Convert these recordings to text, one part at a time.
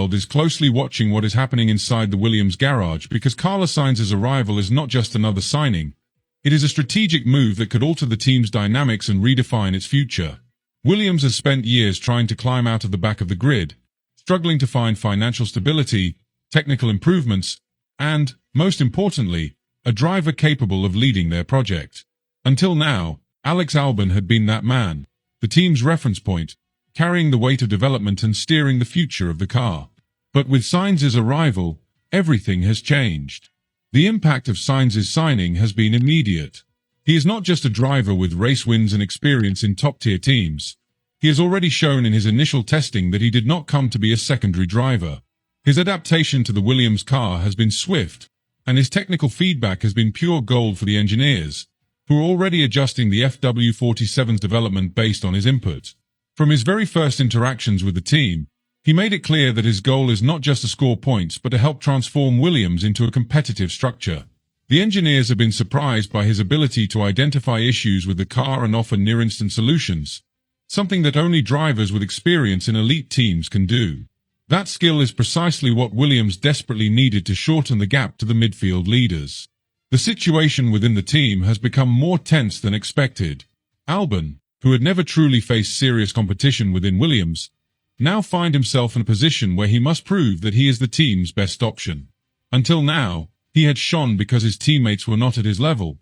world is closely watching what is happening inside the Williams garage because Carlos Sainz's arrival is not just another signing. It is a strategic move that could alter the team's dynamics and redefine its future. Williams has spent years trying to climb out of the back of the grid, struggling to find financial stability, technical improvements, and, most importantly, a driver capable of leading their project. Until now, Alex Albon had been that man, the team's reference point, carrying the weight of development and steering the future of the car. But with SAINZ's arrival, everything has changed. The impact of SAINZ's signing has been immediate. He is not just a driver with race wins and experience in top-tier teams. He has already shown in his initial testing that he did not come to be a secondary driver. His adaptation to the Williams car has been swift, and his technical feedback has been pure gold for the engineers, who are already adjusting the FW47's development based on his input. From his very first interactions with the team, he made it clear that his goal is not just to score points but to help transform Williams into a competitive structure. The engineers have been surprised by his ability to identify issues with the car and offer near-instant solutions, something that only drivers with experience in elite teams can do. That skill is precisely what Williams desperately needed to shorten the gap to the midfield leaders. The situation within the team has become more tense than expected. Albon, who had never truly faced serious competition within Williams, now finds himself in a position where he must prove that he is the team's best option. Until now, he had shone because his teammates were not at his level.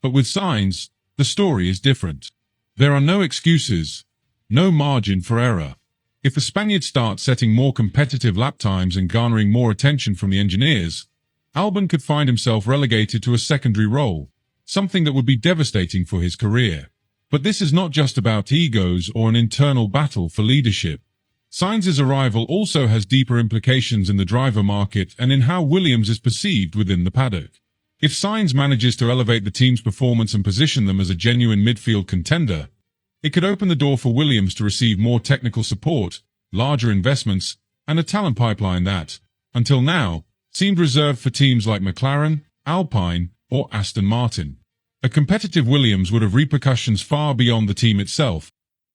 But with SAINZ, the story is different. There are no excuses, no margin for error. If the Spaniard starts setting more competitive lap times and garnering more attention from the engineers, Albon could find himself relegated to a secondary role, something that would be devastating for his career. But this is not just about egos or an internal battle for leadership. SAINZ's arrival also has deeper implications in the driver market and in how Williams is perceived within the paddock. If SAINZ manages to elevate the team's performance and position them as a genuine midfield contender, it could open the door for Williams to receive more technical support, larger investments, and a talent pipeline that, until now, seemed reserved for teams like McLaren, Alpine, or Aston Martin. A competitive Williams would have repercussions far beyond the team itself,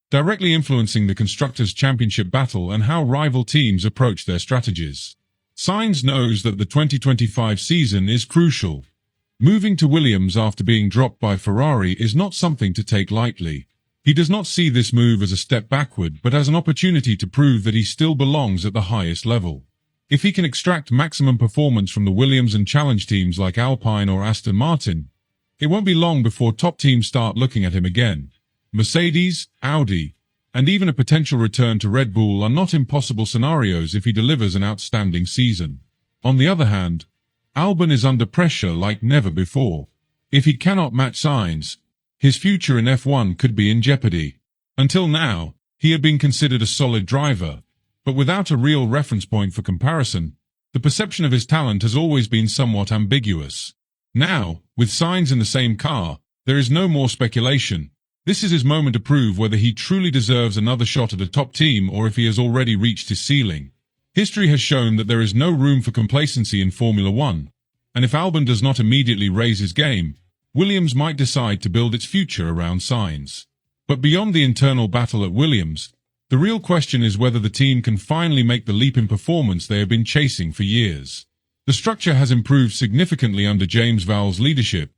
directly influencing the Constructors' Championship battle and how rival teams approach their strategies. SAINZ knows that the 2025 season is crucial. Moving to Williams after being dropped by Ferrari is not something to take lightly. He does not see this move as a step backward but as an opportunity to prove that he still belongs at the highest level. If he can extract maximum performance from the Williams and challenge teams like Alpine or Aston Martin, it won't be long before top teams start looking at him again. Mercedes, Audi, and even a potential return to Red Bull are not impossible scenarios if he delivers an outstanding season. On the other hand, Albon is under pressure like never before. If he cannot match SAINZ, his future in F1 could be in jeopardy. Until now, he had been considered a solid driver, but without a real reference point for comparison, the perception of his talent has always been somewhat ambiguous. Now, with SAINZ in the same car, there is no more speculation. This is his moment to prove whether he truly deserves another shot at a top team or if he has already reached his ceiling. History has shown that there is no room for complacency in Formula One, and if Albon does not immediately raise his game, Williams might decide to build its future around SAINZ. But beyond the internal battle at Williams, the real question is whether the team can finally make the leap in performance they have been chasing for years. The structure has improved significantly under James Vowles' leadership,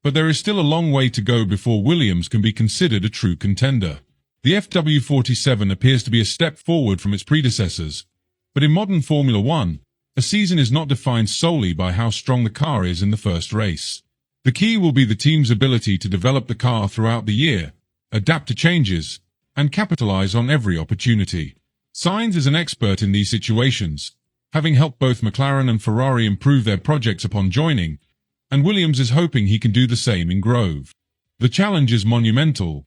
but there is still a long way to go before Williams can be considered a true contender. The FW47 appears to be a step forward from its predecessors, but in modern Formula One, a season is not defined solely by how strong the car is in the first race. The key will be the team's ability to develop the car throughout the year, adapt to changes, and capitalize on every opportunity. SAINZ is an expert in these situations, having helped both McLaren and Ferrari improve their projects upon joining, and Williams is hoping he can do the same in Grove. The challenge is monumental,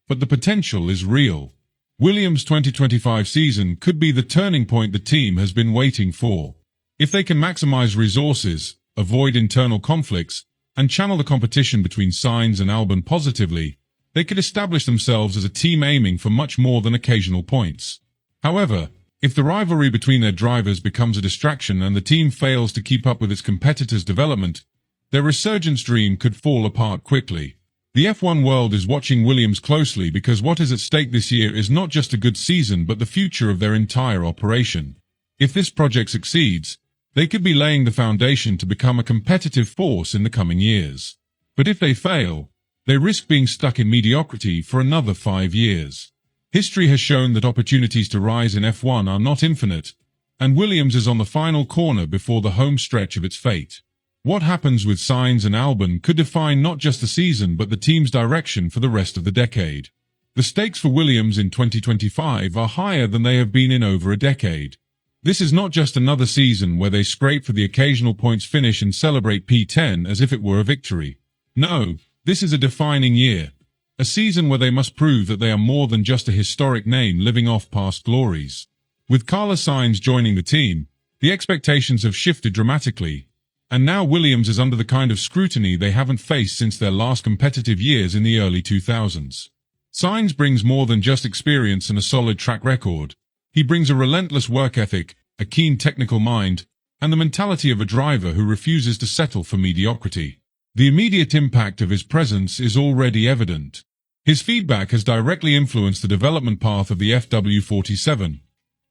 but the potential is real. Williams' 2025 season could be the turning point the team has been waiting for. If they can maximize resources, avoid internal conflicts, and channel the competition between SAINZ and Albon positively, they could establish themselves as a team aiming for much more than occasional points. However, if the rivalry between their drivers becomes a distraction and the team fails to keep up with its competitors' development, their resurgence dream could fall apart quickly. The F1 world is watching Williams closely because what is at stake this year is not just a good season but the future of their entire operation. If this project succeeds, they could be laying the foundation to become a competitive force in the coming years. But if they fail, they risk being stuck in mediocrity for another 5 years. History has shown that opportunities to rise in F1 are not infinite, and Williams is on the final corner before the home stretch of its fate. What happens with SAINZ and Albon could define not just the season but the team's direction for the rest of the decade. The stakes for Williams in 2025 are higher than they have been in over a decade. This is not just another season where they scrape for the occasional points finish and celebrate P10 as if it were a victory. No, this is a defining year. A season where they must prove that they are more than just a historic name living off past glories. With Carlos Sainz joining the team, the expectations have shifted dramatically, and now Williams is under the kind of scrutiny they haven't faced since their last competitive years in the early 2000s. Sainz brings more than just experience and a solid track record. He brings a relentless work ethic, a keen technical mind, and the mentality of a driver who refuses to settle for mediocrity. The immediate impact of his presence is already evident. His feedback has directly influenced the development path of the FW47,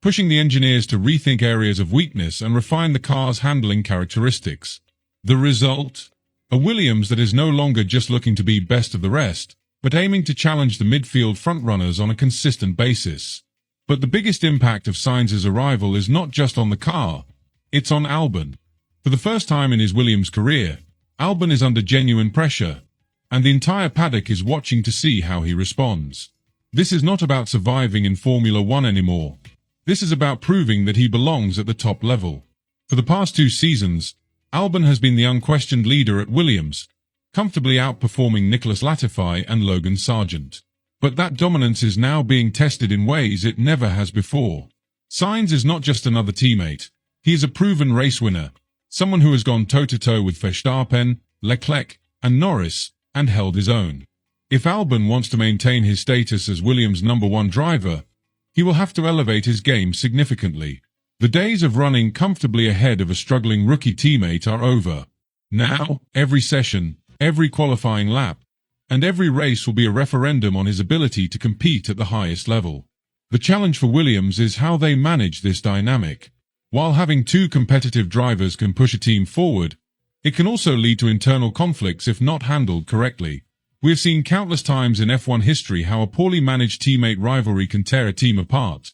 pushing the engineers to rethink areas of weakness and refine the car's handling characteristics. The result? A Williams that is no longer just looking to be best of the rest, but aiming to challenge the midfield frontrunners on a consistent basis. But the biggest impact of Sainz's arrival is not just on the car, it's on Albon. For the first time in his Williams career, Albon is under genuine pressure, and the entire paddock is watching to see how he responds. This is not about surviving in Formula One anymore. This is about proving that he belongs at the top level. For the past 2 seasons, Albon has been the unquestioned leader at Williams, comfortably outperforming Nicholas Latifi and Logan Sargent. But that dominance is now being tested in ways it never has before. Sainz is not just another teammate. He is a proven race winner, someone who has gone toe-to-toe with Verstappen, Leclerc, and Norris, and held his own. If Albon wants to maintain his status as Williams' #1 driver, he will have to elevate his game significantly. The days of running comfortably ahead of a struggling rookie teammate are over. Now, every session, every qualifying lap, and every race will be a referendum on his ability to compete at the highest level. The challenge for Williams is how they manage this dynamic. While having 2 competitive drivers can push a team forward, it can also lead to internal conflicts if not handled correctly. We have seen countless times in F1 history how a poorly managed teammate rivalry can tear a team apart.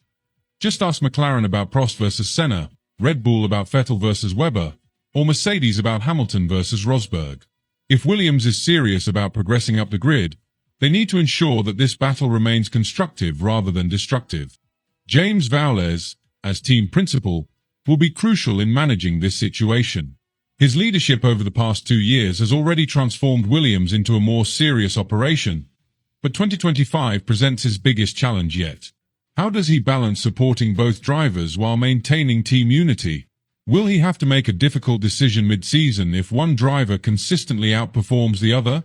Just ask McLaren about Prost versus Senna, Red Bull about Vettel versus Webber, or Mercedes about Hamilton versus Rosberg. If Williams is serious about progressing up the grid, they need to ensure that this battle remains constructive rather than destructive. James Vowles, as team principal, will be crucial in managing this situation. His leadership over the past 2 years has already transformed Williams into a more serious operation, but 2025 presents his biggest challenge yet. How does he balance supporting both drivers while maintaining team unity? Will he have to make a difficult decision mid-season if one driver consistently outperforms the other?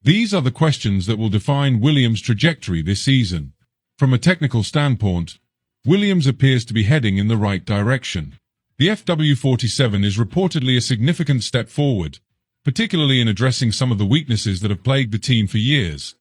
These are the questions that will define Williams' trajectory this season. From a technical standpoint, Williams appears to be heading in the right direction. The FW47 is reportedly a significant step forward, particularly in addressing some of the weaknesses that have plagued the team for years.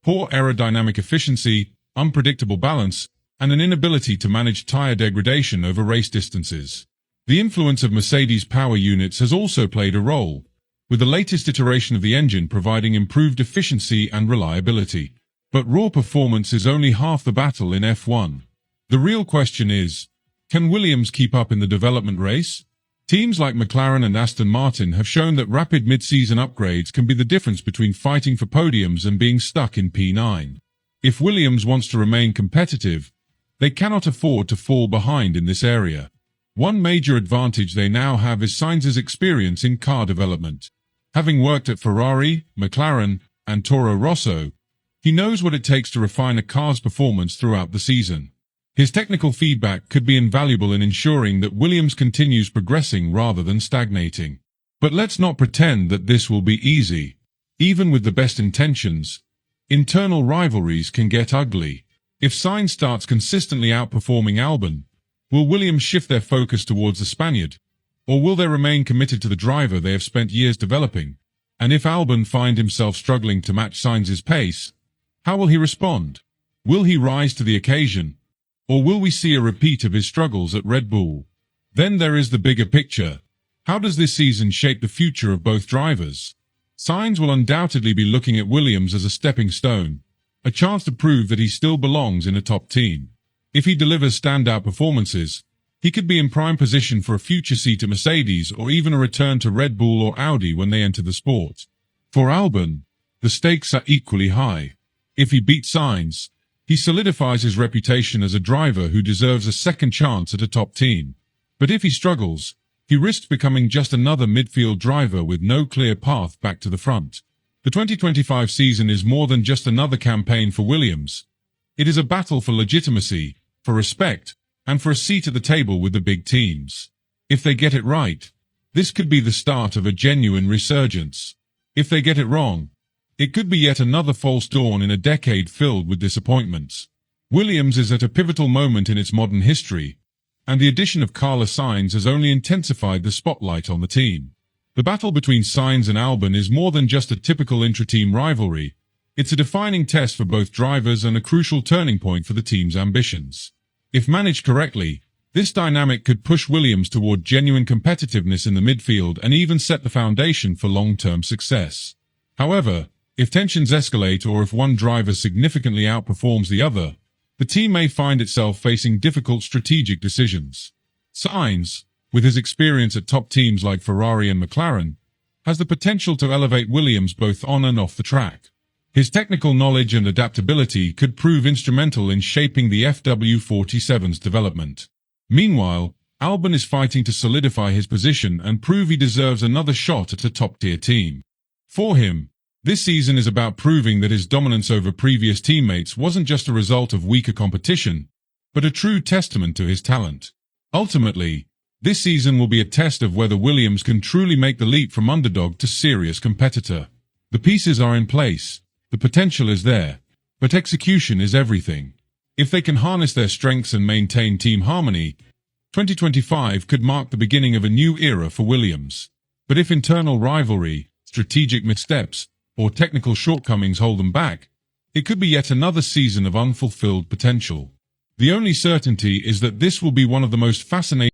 Poor aerodynamic efficiency, unpredictable balance, and an inability to manage tire degradation over race distances. The influence of Mercedes power units has also played a role, with the latest iteration of the engine providing improved efficiency and reliability. But raw performance is only half the battle in F1. The real question is, can Williams keep up in the development race? Teams like McLaren and Aston Martin have shown that rapid mid-season upgrades can be the difference between fighting for podiums and being stuck in P9. If Williams wants to remain competitive, they cannot afford to fall behind in this area. One major advantage they now have is Sainz's experience in car development. Having worked at Ferrari, McLaren, and Toro Rosso, he knows what it takes to refine a car's performance throughout the season. His technical feedback could be invaluable in ensuring that Williams continues progressing rather than stagnating. But let's not pretend that this will be easy. Even with the best intentions, internal rivalries can get ugly. If Sainz starts consistently outperforming Albon, will Williams shift their focus towards the Spaniard? Or will they remain committed to the driver they have spent years developing? And if Albon finds himself struggling to match Sainz's pace, how will he respond? Will he rise to the occasion? Or will we see a repeat of his struggles at Red Bull? Then there is the bigger picture. How does this season shape the future of both drivers? SAINZ will undoubtedly be looking at Williams as a stepping stone, a chance to prove that he still belongs in a top team. If he delivers standout performances, he could be in prime position for a future seat at Mercedes or even a return to Red Bull or Audi when they enter the sport. For Albon, the stakes are equally high. If he beats SAINZ, he solidifies his reputation as a driver who deserves a second chance at a top team. But if he struggles, he risks becoming just another midfield driver with no clear path back to the front. The 2025 season is more than just another campaign for Williams. It is a battle for legitimacy, for respect, and for a seat at the table with the big teams. If they get it right, this could be the start of a genuine resurgence. If they get it wrong, it could be yet another false dawn in a decade filled with disappointments. Williams is at a pivotal moment in its modern history, and the addition of Carlos Sainz has only intensified the spotlight on the team. The battle between Sainz and Albon is more than just a typical intra-team rivalry. It's a defining test for both drivers and a crucial turning point for the team's ambitions. If managed correctly, this dynamic could push Williams toward genuine competitiveness in the midfield and even set the foundation for long-term success. However, if tensions escalate or if one driver significantly outperforms the other, the team may find itself facing difficult strategic decisions. Sainz, with his experience at top teams like Ferrari and McLaren, has the potential to elevate Williams both on and off the track. His technical knowledge and adaptability could prove instrumental in shaping the FW47's development. Meanwhile, Albon is fighting to solidify his position and prove he deserves another shot at a top-tier team. For him, this season is about proving that his dominance over previous teammates wasn't just a result of weaker competition, but a true testament to his talent. Ultimately, this season will be a test of whether Williams can truly make the leap from underdog to serious competitor. The pieces are in place. The potential is there, but execution is everything. If they can harness their strengths and maintain team harmony, 2025 could mark the beginning of a new era for Williams. But if internal rivalry, strategic missteps, or technical shortcomings hold them back, it could be yet another season of unfulfilled potential. The only certainty is that this will be one of the most fascinating